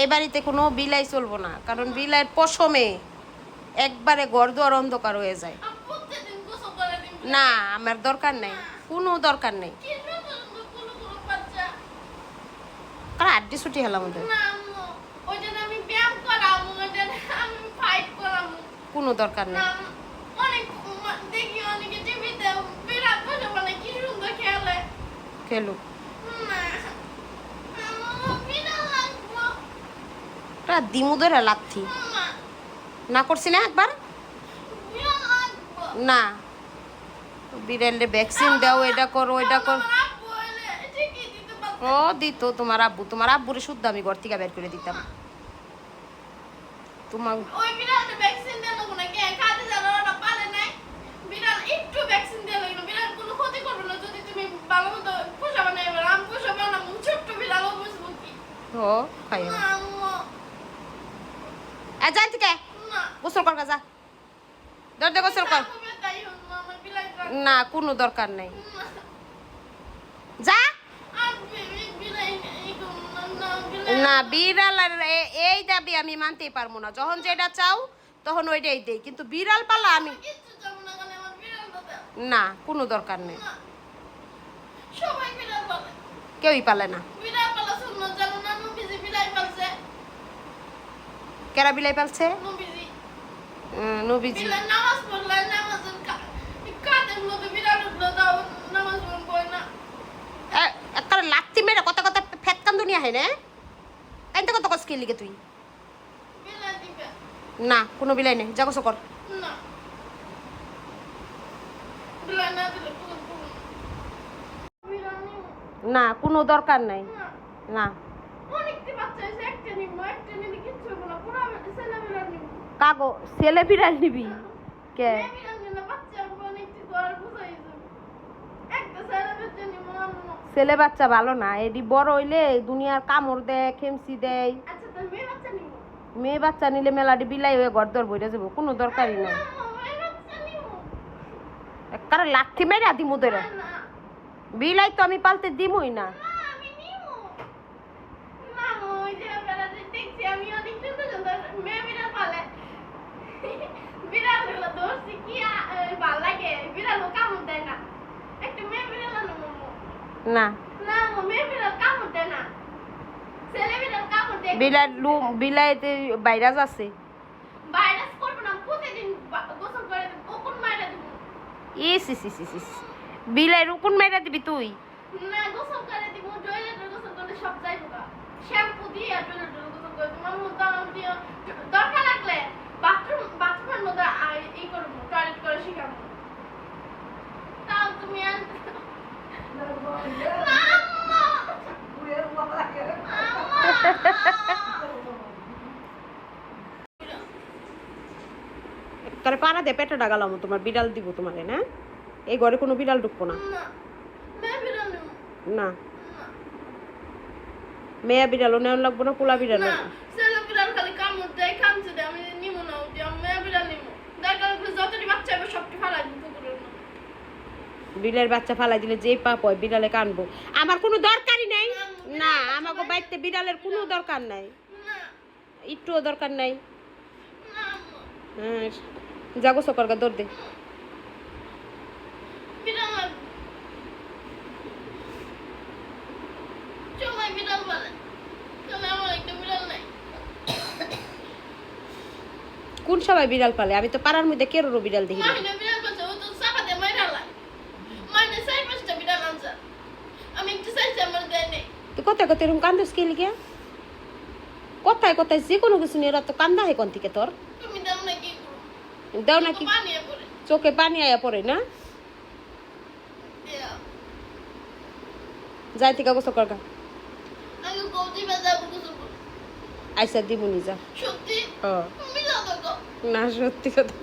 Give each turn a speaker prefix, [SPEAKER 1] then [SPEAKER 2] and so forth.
[SPEAKER 1] এই বাড়িতে কোনো বিলাই চলবো না, কারণ বিলাইয়ের পশমে একবারে ঘর দুয়ার অন্ধকার হয়ে যায়। না, আমার দরকার নেই, কোনো দরকার নেই। কারণ আড্ডি ছুটি হলাম আমাদের, কোনো দরকার নেই। খেলুক, দিমু ধরে লাথি না করছি না একবার। না, বিড়ালে ভ্যাকসিন দাও, এটা করো ওইটা করো। ও দিত তোমার আব্বু, তোমার আব্বুরে শুদ্ধ আমি ঘর থেকে বের করে দিতাম। তোমার ওই বিড়ালটা ভ্যাকসিন দেন না কে কাজে যারা ওরা পারে নাই, বিড়াল একটু ভ্যাকসিন দেন না, বিড়াল কোনো ক্ষতি করবে না যদি তুমি ভালো মতো পোষাবে না। এবার আমি পোষাবে না, ছোট্ট বিড়াল বুঝবো কি। ও খাইও এ যাই থেকে না, গোসল কর যা, দরজা গোসল কর। না, কোনো দরকার নাই, যা। না, বিড়াল আর এই দাবি আমি মানতেই পারবো না। যখন যেটা চাও তখন ওইটাই দেই, কিন্তু বিড়াল পালা আমি না, কোনো দরকার নেই। কেউই পালে না। কেরা বিলাই পালছে? নবীজি। একটা লাত্তি মেরে কত কত ফেতকান দুনিয়া হয় না, কাইতে কত কষ্ট কে লিগে তুই। না, কোনো বিলাই নেই, যা গোসল কর। না, কোনো দরকার নাই। না, কাগো ছেলে বিড়াল নিবি কে? ছেলে বাচ্চা ভালো না, এটি বড় হইলে দুনিয়ার কামড় দেয়, খেমসি দেয়। মেয়ে বাচ্চা নিলে মেলাটি বিলাই হয়ে ঘর দর বইরা যাবো, কোনো দরকারই নাই। কারণ লাঠি মেরে দিমু ধরে, বিলাই তো আমি পালতে দিমই না। না, বিলাইতে ভাইরাস আছে। বিলাই রুকুন মেরা দিবি তুই? তাহলে পাড়া দিয়ে পেটে ডাগালাম, তোমার বিড়াল দিব তোমাকে না। এই ঘরে কোনো বিড়াল ঢুকবো না। না, মেয়া বিড়ালও নেওয়া লাগবো না, পোলা বিড়াল। বিড়ালের বাচ্চা ফালাই দিলে যে পাপ হয়, বিড়ালে কানবো। আমার কোনো দরকারই নাই। না, আমাকে বাড়িতে বিড়ালের কোনো দরকার নাই, একটুও দরকার নাই। হ্যাঁ, যাগো সকালকে দৌড় দে। কোন সবাই বিড়াল পালে? আমি তো পাড়ার মধ্যে কেরোরও বিড়াল দেখি না। তুই কোথায় কোথায় এরকম কান্দিস কে লিগে? কোথায় কোথায় যে কোনো কিছু নিয়ে তো কান্দা হয় কোন থেকে তোর? দাও নাকি চোখে পানি আয়া পড়ে না? যাই থেকে গোসল কর। আইসা দিবনি যা। না, সত্যি কথা।